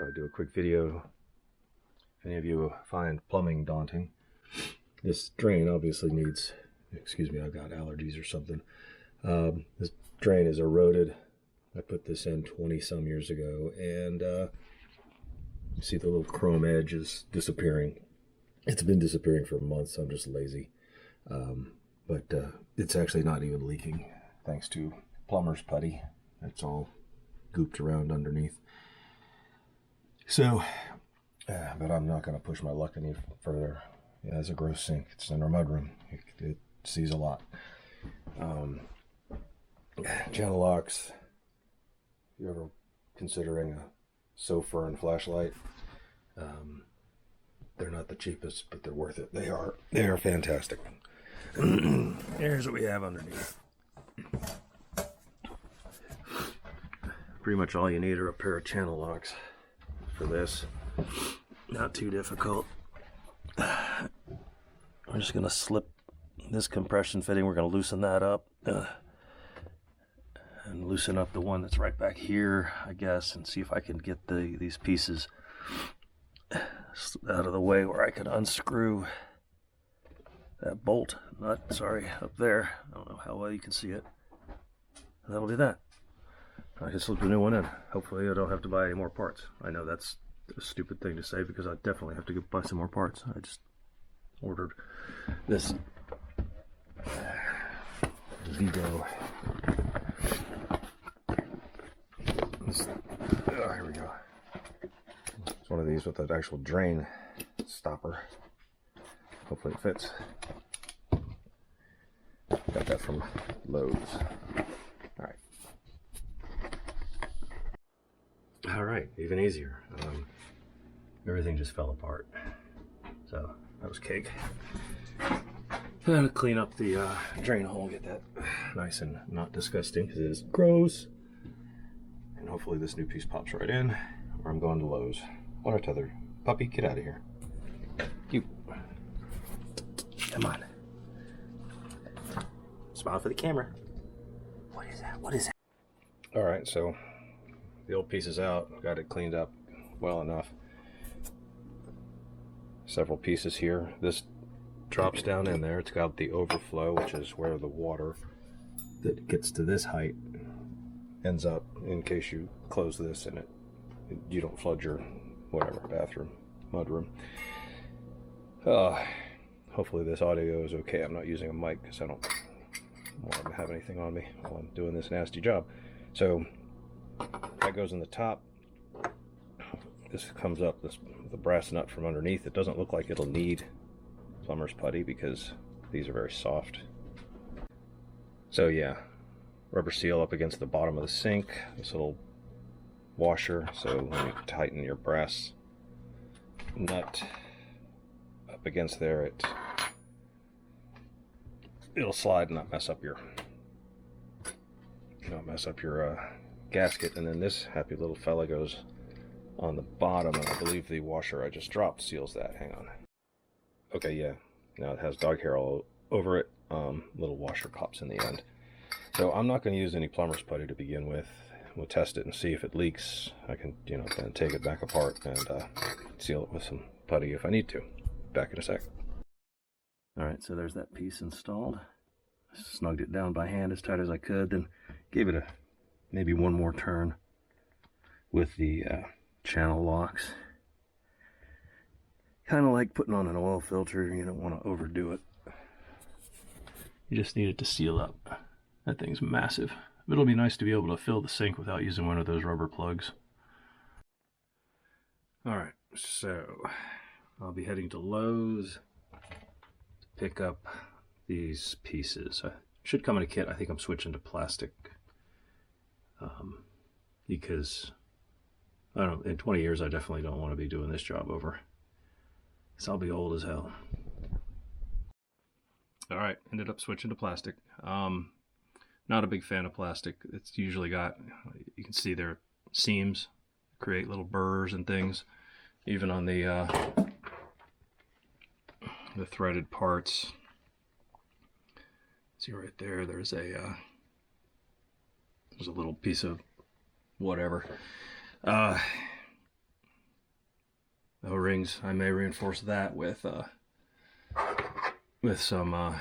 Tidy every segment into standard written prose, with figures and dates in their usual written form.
Thought I'd do a quick video. If any of you find plumbing daunting, this drain obviously needs, excuse me, I've got allergies or something. This drain is eroded. I put this in 20 some years ago, and you see the little chrome edge is disappearing. It's been disappearing for months. I'm just lazy. But it's actually not even leaking thanks to plumber's putty. It's all gooped around underneath. So, but I'm not going to push my luck any further. Yeah, it's a gross sink. It's in our mudroom. It sees a lot. Channel locks. If you're ever considering a sofa and flashlight, they're not the cheapest, but they're worth it. They are fantastic. Here's what we have underneath. Pretty much all you need are a pair of channel locks for this. Not too difficult. I'm just going to slip this compression fitting. We're going to loosen that up and loosen up the one that's right back here, I guess, and see if I can get these pieces out of the way where I can unscrew that bolt nut, up there. I don't know how well you can see it. That'll do that. I can slip a new one in. Hopefully I don't have to buy any more parts. I know that's a stupid thing to say because I definitely have to go buy some more parts. I just ordered this Vigo. Here we go. It's one of these with an actual drain stopper. Hopefully it fits. Got that from Lowe's. All right, even easier. Everything just fell apart, so that was cake. I'm gonna clean up the drain hole, get that nice and not disgusting because it is gross. And hopefully this new piece pops right in, or I'm going to Lowe's. One or t'other. Puppy, get out of here. You. Come on. Smile for the camera. What is that? What is that? All right, so the old piece is out. Got it cleaned up well enough. Several pieces here. This drops down in there. It's got the overflow, which is where the water that gets to this height ends up in case you close this and you don't flood your whatever bathroom, mudroom. Hopefully this audio is okay. I'm not using a mic because I don't want to have anything on me while I'm doing this nasty job. So that goes in the top. This comes up, the brass nut from underneath. It doesn't look like it'll need plumber's putty because these are very soft. So yeah, rubber seal up against the bottom of the sink. This little washer, so when you tighten your brass nut up against there, it'll slide and not mess up your gasket. And then this happy little fella goes on the bottom, and I believe the washer I just dropped seals that. Hang on. Okay, yeah. Now it has dog hair all over it. Little washer pops in the end. So I'm not going to use any plumber's putty to begin with. We'll test it and see if it leaks. I can, then take it back apart and seal it with some putty if I need to. Back in a sec. All right, so there's that piece installed. Snugged it down by hand as tight as I could, then gave it maybe one more turn with the channel locks. Kind of like putting on an oil filter. You don't want to overdo it. You just need it to seal up. That thing's massive. It'll be nice to be able to fill the sink without using one of those rubber plugs. Alright, so I'll be heading to Lowe's to pick up these pieces. Should come in a kit. I think I'm switching to plastic because I don't know, in 20 years I definitely don't want to be doing this job over. So I'll be old as hell. Alright, ended up switching to plastic. Not a big fan of plastic. It's usually got, you can see their seams create little burrs and things. Even on the threaded parts. See right there, there's a little piece of whatever. O-rings. I may reinforce that with some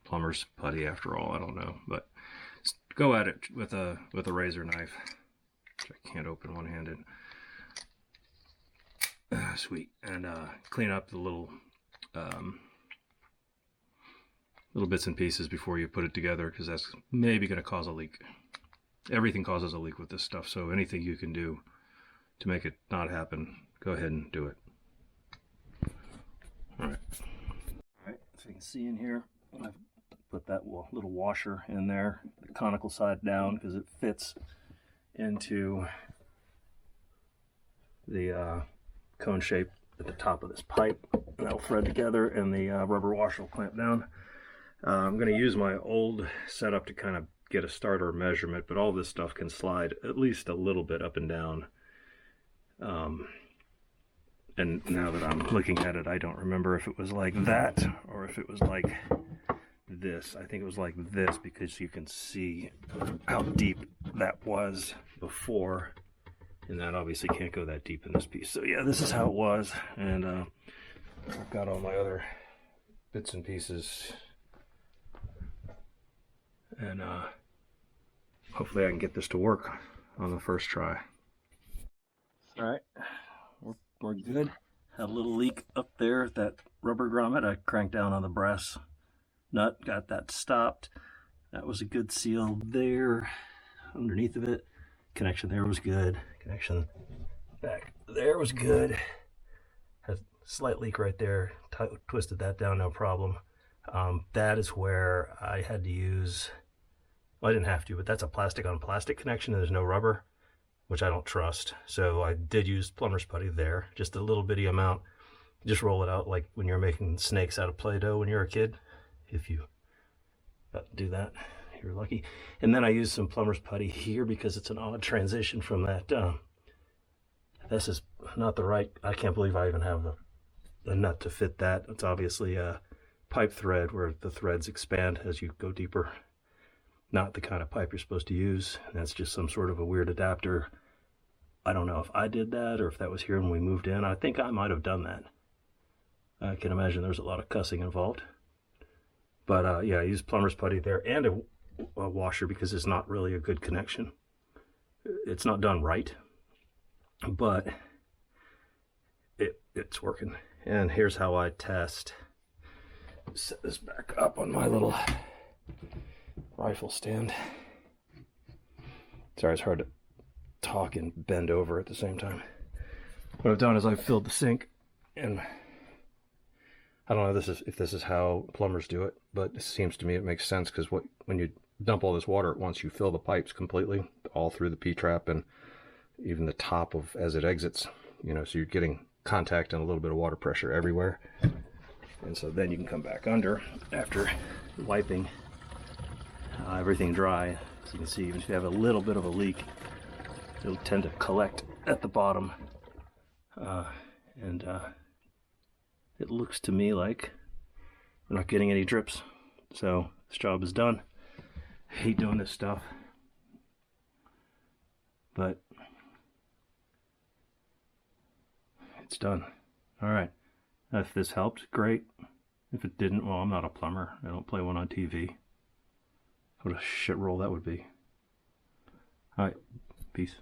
plumber's putty. After all, I don't know, but go at it with a razor knife, which I can't open one-handed. Sweet. And clean up the little bits and pieces before you put it together, because that's maybe going to cause a leak. Everything causes a leak with this stuff, so anything you can do to make it not happen, go ahead and do it. Alright, so you can see in here, I've put that little washer in there, the conical side down, because it fits into the cone shape at the top of this pipe. And that'll thread together, and the rubber washer will clamp down. I'm going to use my old setup to kind of get a starter measurement, but all this stuff can slide at least a little bit up and down. And now that I'm looking at it, I don't remember if it was like that or if it was like this. I think it was like this, because you can see how deep that was before, and that obviously can't go that deep in this piece. So yeah, this is how it was, and I've got all my other bits and pieces, and hopefully I can get this to work on the first try. All right, we're good. Had a little leak up there at that rubber grommet. I cranked down on the brass nut, got that stopped. That was a good seal there. Underneath of it, connection there was good. Connection back there was good. Had a slight leak right there. Twisted that down, no problem. That is where I had to use, well, I didn't have to, but that's a plastic on plastic connection, and there's no rubber, which I don't trust. So I did use plumber's putty there, just a little bitty amount. Just roll it out like when you're making snakes out of Play-Doh when you're a kid. If you do that, you're lucky. And then I used some plumber's putty here because it's an odd transition from that. This is not the right, I can't believe I even have the nut to fit that. It's obviously a pipe thread where the threads expand as you go deeper. Not the kind of pipe you're supposed to use. That's just some sort of a weird adapter. I don't know if I did that or if that was here when we moved in. I think I might have done that. I can imagine there's a lot of cussing involved. But yeah, I used plumber's putty there and a washer because it's not really a good connection. It's not done right, but it's working. And here's how I test. Set this back up on my little rifle stand. Sorry, it's hard to talk and bend over at the same time. What I've done is I've filled the sink, and I don't know if this is how plumbers do it, but it seems to me it makes sense, because when you dump all this water at once, you fill the pipes completely, all through the P-trap and even the top of as it exits, you know, so you're getting contact and a little bit of water pressure everywhere. And so then you can come back under after wiping everything dry. So you can see, even if you have a little bit of a leak, it'll tend to collect at the bottom. It looks to me like we're not getting any drips. So this job is done. I hate doing this stuff, but it's done. All right. If this helped, great. If it didn't, well, I'm not a plumber. I don't play one on TV. What a shit roll that would be. All right. Peace.